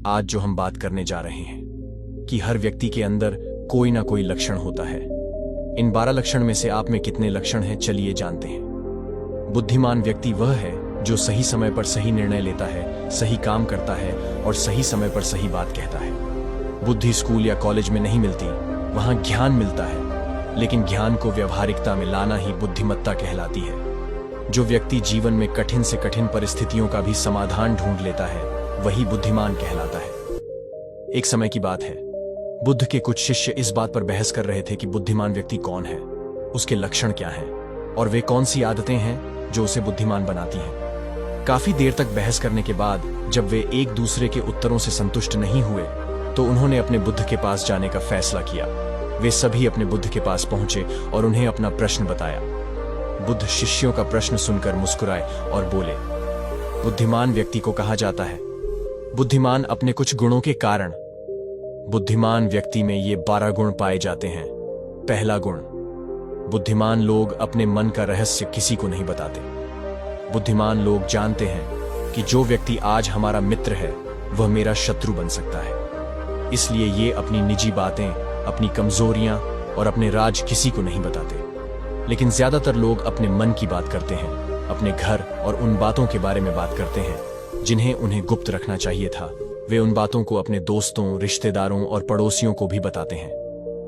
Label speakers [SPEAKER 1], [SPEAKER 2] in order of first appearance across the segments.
[SPEAKER 1] आज जो हम बात करने जा रहे हैं कि हर व्यक्ति के अंदर कोई ना कोई लक्षण होता है। इन 12 लक्षण में से आप में कितने लक्षण हैं, चलिए जानते हैं। बुद्धिमान व्यक्ति वह है जो सही समय पर सही निर्णय लेता है, सही काम करता है और सही समय पर सही बात कहता है। बुद्धि स्कूल या कॉलेज में नहीं मिलती, वहां ज्ञान मिलता है, लेकिन ज्ञान को व्यवहारिकता में लाना ही बुद्धिमत्ता कहलाती है। जो व्यक्ति जीवन में कठिन से कठिन परिस्थितियों का भी समाधान ढूंढ लेता है, वही बुद्धिमान कहलाता है। एक समय की बात है, बुद्ध के कुछ शिष्य इस बात पर बहस कर रहे थे कि बुद्धिमान व्यक्ति कौन है, उसके लक्षण क्या हैं और वे कौन सी आदतें हैं जो उसे बुद्धिमान बनाती हैं। काफी देर तक बहस करने के बाद जब वे एक दूसरे के उत्तरों से संतुष्ट नहीं हुए तो उन्होंने अपने बुद्ध के पास जाने का फैसला किया। वे सभी अपने बुद्ध के पास पहुंचे और उन्हें अपना प्रश्न बताया। बुद्ध शिष्यों का प्रश्न सुनकर मुस्कुराए और बोले, बुद्धिमान व्यक्ति को कहा जाता है बुद्धिमान अपने कुछ गुणों के कारण। बुद्धिमान व्यक्ति में ये 12 गुण पाए जाते हैं। पहला गुण, बुद्धिमान लोग अपने मन का रहस्य किसी को नहीं बताते। बुद्धिमान लोग जानते हैं कि जो व्यक्ति आज हमारा मित्र है वह मेरा शत्रु बन सकता है, इसलिए ये अपनी निजी बातें, अपनी कमजोरियां और अपने राज किसी को नहीं बताते। लेकिन ज्यादातर लोग अपने मन की बात करते हैं, अपने घर और उन बातों के बारे में बात करते हैं जिन्हें उन्हें गुप्त रखना चाहिए था। वे उन बातों को अपने दोस्तों, रिश्तेदारों और पड़ोसियों को भी बताते हैं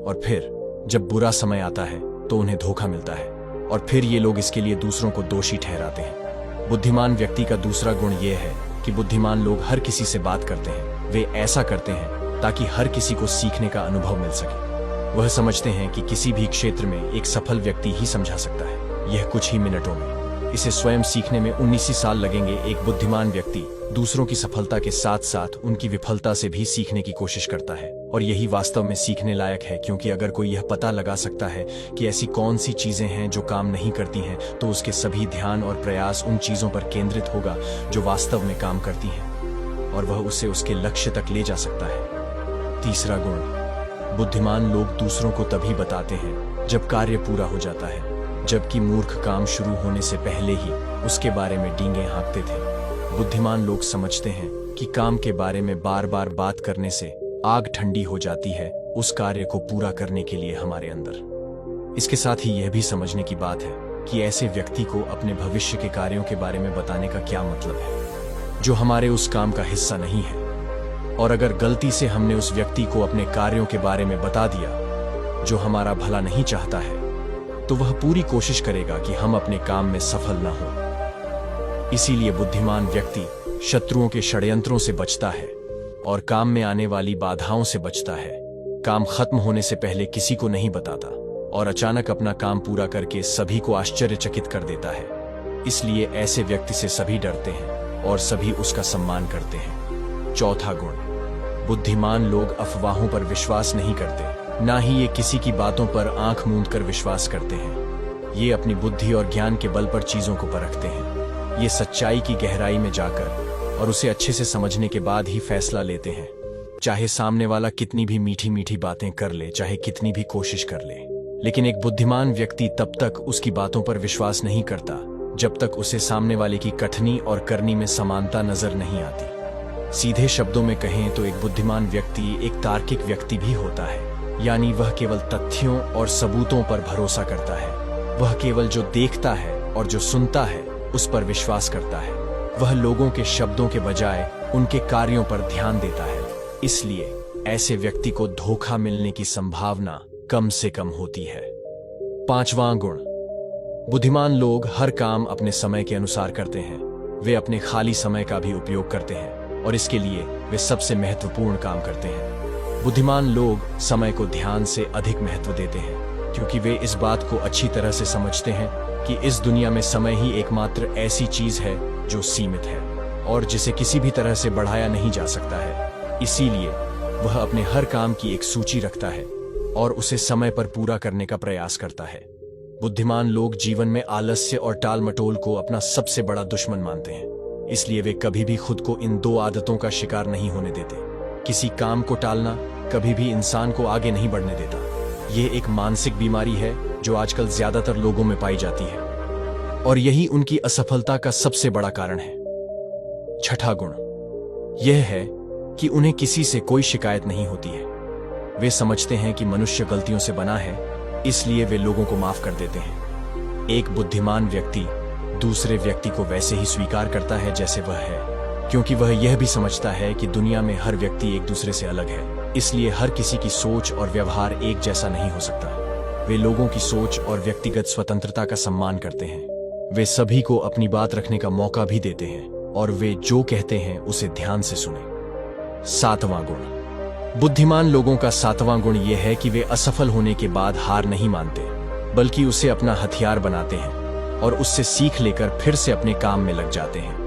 [SPEAKER 1] और फिर जब बुरा समय आता है तो उन्हें धोखा मिलता है और फिर ये लोग इसके लिए दूसरों को दोषी ठहराते हैं। बुद्धिमान व्यक्ति का दूसरा गुण यह है कि बुद्धिमान लोग हर किसी से बात करते हैं। वे ऐसा करते हैं ताकि हर किसी को सीखने का अनुभव मिल सके। वह समझते हैं कि किसी भी क्षेत्र में एक सफल व्यक्ति ही समझा सकता है, यह कुछ ही मिनटों में। इसे स्वयं सीखने में 19 ही साल लगेंगे। एक बुद्धिमान व्यक्ति दूसरों की सफलता के साथ साथ उनकी विफलता से भी सीखने की कोशिश करता है और यही वास्तव में सीखने लायक है, क्योंकि अगर कोई यह पता लगा सकता है कि ऐसी कौन सी चीजें हैं जो काम नहीं करती हैं, तो उसके सभी ध्यान और प्रयास उन चीजों पर केंद्रित होगा जो वास्तव में काम करती हैं और वह उसे उसके लक्ष्य तक ले जा सकता है। तीसरा गुण, बुद्धिमान लोग दूसरों को तभी बताते हैं जब कार्य पूरा हो जाता है, जबकि मूर्ख काम शुरू होने से पहले ही उसके बारे में डींगे हाँकते थे। बुद्धिमान लोग समझते हैं कि काम के बारे में बार बार बात करने से आग ठंडी हो जाती है उस कार्य को पूरा करने के लिए हमारे अंदर। इसके साथ ही यह भी समझने की बात है कि ऐसे व्यक्ति को अपने भविष्य के कार्यों के बारे में बताने का क्या मतलब है जो हमारे उस काम का हिस्सा नहीं है। और अगर गलती से हमने उस व्यक्ति को अपने कार्यों के बारे में बता दिया जो हमारा भला नहीं चाहता है, तो वह पूरी कोशिश करेगा कि हम अपने काम में सफल न हो। इसीलिए बुद्धिमान व्यक्ति शत्रुओं के षड्यंत्रों से बचता है और काम में आने वाली बाधाओं से बचता है। काम खत्म होने से पहले किसी को नहीं बताता और अचानक अपना काम पूरा करके सभी को आश्चर्यचकित कर देता है। इसलिए ऐसे व्यक्ति से सभी डरते हैं और सभी उसका सम्मान करते हैं। चौथा गुण, बुद्धिमान लोग अफवाहों पर विश्वास नहीं करते, ना ही ये किसी की बातों पर आंख मूंद कर विश्वास करते हैं। ये अपनी बुद्धि और ज्ञान के बल पर चीजों को परखते हैं। ये सच्चाई की गहराई में जाकर और उसे अच्छे से समझने के बाद ही फैसला लेते हैं, चाहे सामने वाला कितनी भी मीठी मीठी बातें कर ले, चाहे कितनी भी कोशिश कर ले। लेकिन एक बुद्धिमान व्यक्ति तब तक उसकी बातों पर विश्वास नहीं करता जब तक उसे सामने वाले की कथनी और करनी में समानता नजर नहीं आती। सीधे शब्दों में कहें तो एक बुद्धिमान व्यक्ति एक तार्किक व्यक्ति भी होता है, यानी वह केवल तथ्यों और सबूतों पर भरोसा करता है। वह केवल जो देखता है और जो सुनता है उस पर विश्वास करता है। वह लोगों के शब्दों के बजाय उनके कार्यों पर ध्यान देता है। इसलिए ऐसे व्यक्ति को धोखा मिलने की संभावना कम से कम होती है। पांचवां गुण, बुद्धिमान लोग हर काम अपने समय के अनुसार करते हैं। वे अपने खाली समय का भी उपयोग करते हैं और इसके लिए वे सबसे महत्वपूर्ण काम करते हैं। बुद्धिमान लोग समय को ध्यान से अधिक महत्व देते हैं, क्योंकि वे इस बात को अच्छी तरह से समझते हैं कि इस दुनिया में समय ही एकमात्र ऐसी चीज है जो सीमित है और जिसे किसी भी तरह से बढ़ाया नहीं जा सकता है। इसीलिए वह अपने हर काम की एक सूची रखता है और उसे समय पर पूरा करने का प्रयास करता है। बुद्धिमान लोग जीवन में आलस्य और टाल मटोल को अपना सबसे बड़ा दुश्मन मानते हैं, इसलिए वे कभी भी खुद को इन 2 आदतों का शिकार नहीं होने देते। किसी काम को टालना कभी भी इंसान को आगे नहीं बढ़ने देता। यह एक मानसिक बीमारी है जो आजकल ज्यादातर लोगों में पाई जाती है और यही उनकी असफलता का सबसे बड़ा कारण है। छठा गुण यह है कि उन्हें किसी से कोई शिकायत नहीं होती है। वे समझते हैं कि मनुष्य गलतियों से बना है, इसलिए वे लोगों को माफ कर देते हैं। एक बुद्धिमान व्यक्ति दूसरे व्यक्ति को वैसे ही स्वीकार करता है जैसे वह है, क्योंकि वह यह भी समझता है कि दुनिया में हर व्यक्ति एक दूसरे से अलग है, इसलिए हर किसी की सोच और व्यवहार एक जैसा नहीं हो सकता। वे लोगों की सोच और व्यक्तिगत स्वतंत्रता का सम्मान करते हैं। वे सभी को अपनी बात रखने का मौका भी देते हैं और वे जो कहते हैं उसे ध्यान से सुने। 7वां गुण। बुद्धिमान लोगों का 7वां गुण यह है कि वे असफल होने के बाद हार नहीं मानते, बल्कि उसे अपना हथियार बनाते हैं और उससे सीख लेकर फिर से अपने काम में लग जाते हैं।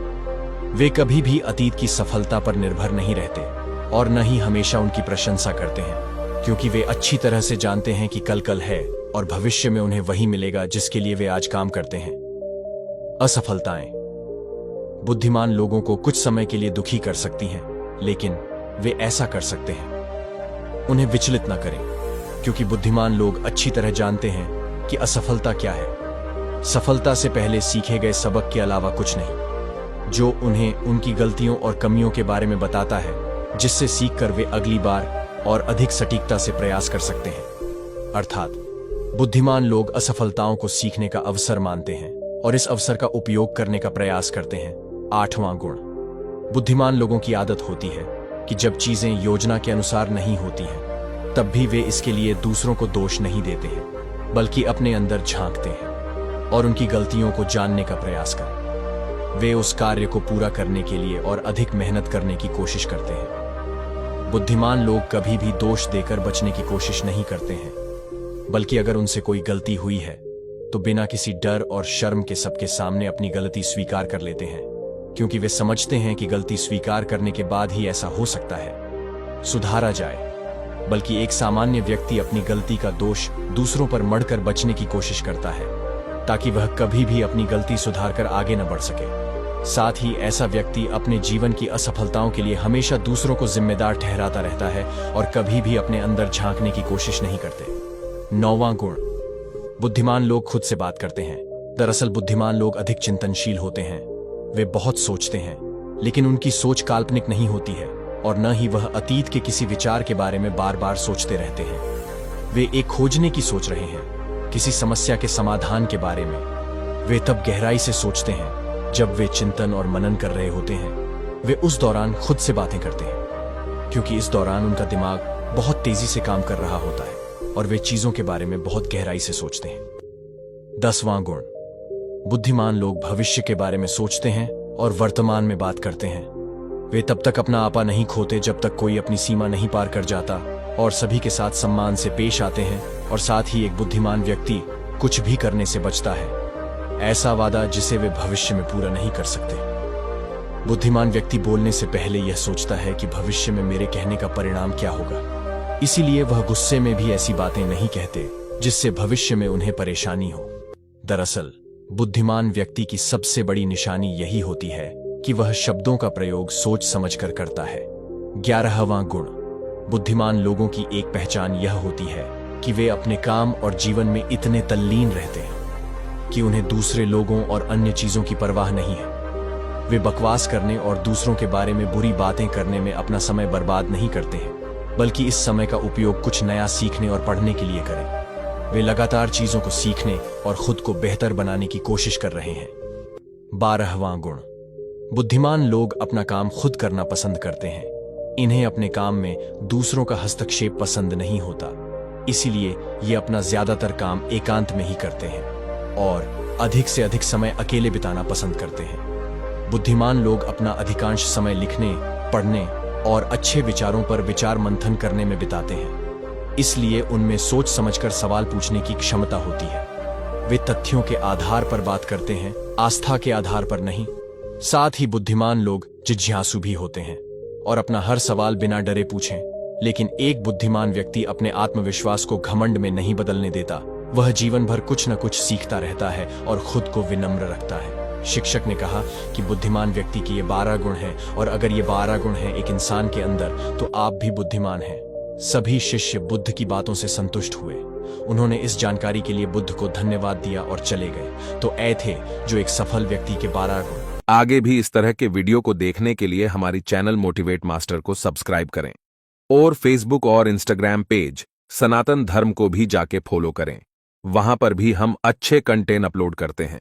[SPEAKER 1] वे कभी भी अतीत की सफलता पर निर्भर नहीं रहते और न ही हमेशा उनकी प्रशंसा करते हैं, क्योंकि वे अच्छी तरह से जानते हैं कि कल है और भविष्य में उन्हें वही मिलेगा जिसके लिए वे आज काम करते हैं। असफलताएं बुद्धिमान लोगों को कुछ समय के लिए दुखी कर सकती हैं, लेकिन वे ऐसा कर सकते हैं। उन्हें विचलित न करें, क्योंकि बुद्धिमान लोग अच्छी तरह जानते हैं कि असफलता क्या है। सफलता से पहले सीखे गए सबक के अलावा कुछ नहीं, जो उन्हें उनकी गलतियों और कमियों के बारे में बताता है, जिससे सीखकर वे अगली बार और अधिक सटीकता से प्रयास कर सकते हैं। अर्थात बुद्धिमान लोग असफलताओं को सीखने का अवसर मानते हैं और इस अवसर का उपयोग करने का प्रयास करते हैं। 8वां गुण। बुद्धिमान लोगों की आदत होती है कि जब चीजें योजना के अनुसार नहीं होती हैं, तब भी वे इसके लिए दूसरों को दोष नहीं देते हैं, बल्कि अपने अंदर झांकते हैं और उनकी गलतियों को जानने का प्रयास करें। वे उस कार्य को पूरा करने के लिए और अधिक मेहनत करने की कोशिश करते हैं। बुद्धिमान लोग कभी भी दोष देकर बचने की कोशिश नहीं करते हैं, बल्कि अगर उनसे कोई गलती हुई है तो बिना किसी डर और शर्म के सबके सामने अपनी गलती स्वीकार कर लेते हैं, क्योंकि वे समझते हैं कि गलती स्वीकार करने के बाद ही ऐसा हो सकता है सुधारा जाए। बल्कि एक सामान्य व्यक्ति अपनी गलती का दोष दूसरों पर मढ़कर बचने की कोशिश करता है, ताकि वह कभी भी अपनी गलती सुधारकर आगे न बढ़ सके। साथ ही ऐसा व्यक्ति अपने जीवन की असफलताओं के लिए हमेशा दूसरों को जिम्मेदार ठहराता रहता है और कभी भी अपने अंदर झांकने की कोशिश नहीं करते। 9वां गुण। बुद्धिमान लोग खुद से बात करते हैं। दरअसल बुद्धिमान लोग अधिक चिंतनशील होते हैं। वे बहुत सोचते हैं, लेकिन उनकी सोच काल्पनिक नहीं होती है और न ही वह अतीत के किसी विचार के बारे में बार बार सोचते रहते हैं। वे एक खोजने की सोच रहे हैं, किसी समस्या के समाधान के बारे में। वे तब गहराई से सोचते हैं जब वे चिंतन और मनन कर रहे होते हैं। वे उस दौरान खुद से बातें करते हैं, क्योंकि इस दौरान उनका दिमाग बहुत तेजी से काम कर रहा होता है और वे चीजों के बारे में बहुत गहराई से सोचते हैं। 10वां गुण। बुद्धिमान लोग भविष्य के बारे में सोचते हैं और वर्तमान में बात करते हैं। वे तब तक अपना आपा नहीं खोते जब तक कोई अपनी सीमा नहीं पार कर जाता और सभी के साथ सम्मान से पेश आते हैं। और साथ ही एक बुद्धिमान व्यक्ति कुछ भी करने से बचता है, ऐसा वादा जिसे वे भविष्य में पूरा नहीं कर सकते। बुद्धिमान व्यक्ति बोलने से पहले यह सोचता है कि भविष्य में मेरे कहने का परिणाम क्या होगा, इसीलिए वह गुस्से में भी ऐसी बातें नहीं कहते जिससे भविष्य में उन्हें परेशानी हो। दरअसल बुद्धिमान व्यक्ति की सबसे बड़ी निशानी यही होती है कि वह शब्दों का प्रयोग सोच समझकर करता है। 11वां गुण। बुद्धिमान लोगों की एक पहचान यह होती है कि वे अपने काम और जीवन में इतने तल्लीन रहते हैं कि उन्हें दूसरे लोगों और अन्य चीजों की परवाह नहीं है। वे बकवास करने और दूसरों के बारे में बुरी बातें करने में अपना समय बर्बाद नहीं करते हैं, बल्कि इस समय का उपयोग कुछ नया सीखने और पढ़ने के लिए करें। वे लगातार चीजों को सीखने और खुद को बेहतर बनाने की कोशिश कर रहे हैं। 12वां गुण। बुद्धिमान लोग अपना काम खुद करना पसंद करते हैं। इन्हें अपने काम में दूसरों का हस्तक्षेप पसंद नहीं होता, इसीलिए ये अपना ज्यादातर काम एकांत में ही करते हैं और अधिक से अधिक समय अकेले बिताना पसंद करते हैं। बुद्धिमान लोग अपना अधिकांश समय लिखने, पढ़ने और अच्छे विचारों पर विचार मंथन करने में बिताते हैं, इसलिए उनमें सोच समझकर सवाल पूछने की क्षमता होती है। वे तथ्यों के आधार पर बात करते हैं, आस्था के आधार पर नहीं। साथ ही बुद्धिमान लोग जिज्ञासु भी होते हैं और अपना हर सवाल बिना डरे पूछें। लेकिन एक बुद्धिमान व्यक्ति अपने आत्मविश्वास को घमंड में नहीं बदलने देता। वह जीवन भर कुछ न कुछ सीखता रहता है और खुद को विनम्र रखता है। शिक्षक ने कहा कि बुद्धिमान व्यक्ति के ये 12 गुण हैं, और अगर ये 12 गुण हैं एक इंसान के अंदर, तो आप भी बुद्धिमान हैं। सभी शिष्य बुद्ध की बातों से संतुष्ट हुए। उन्होंने इस जानकारी के लिए बुद्ध को धन्यवाद दिया और चले गए। तो ऐ थे जो एक सफल व्यक्ति के 12 गुण।
[SPEAKER 2] आगे भी इस तरह के वीडियो को देखने के लिए हमारी चैनल मोटिवेट मास्टर को सब्सक्राइब करें और फेसबुक और इंस्टाग्राम पेज सनातन धर्म को भी जाके फॉलो करें। वहां पर भी हम अच्छे कंटेंट अपलोड करते हैं।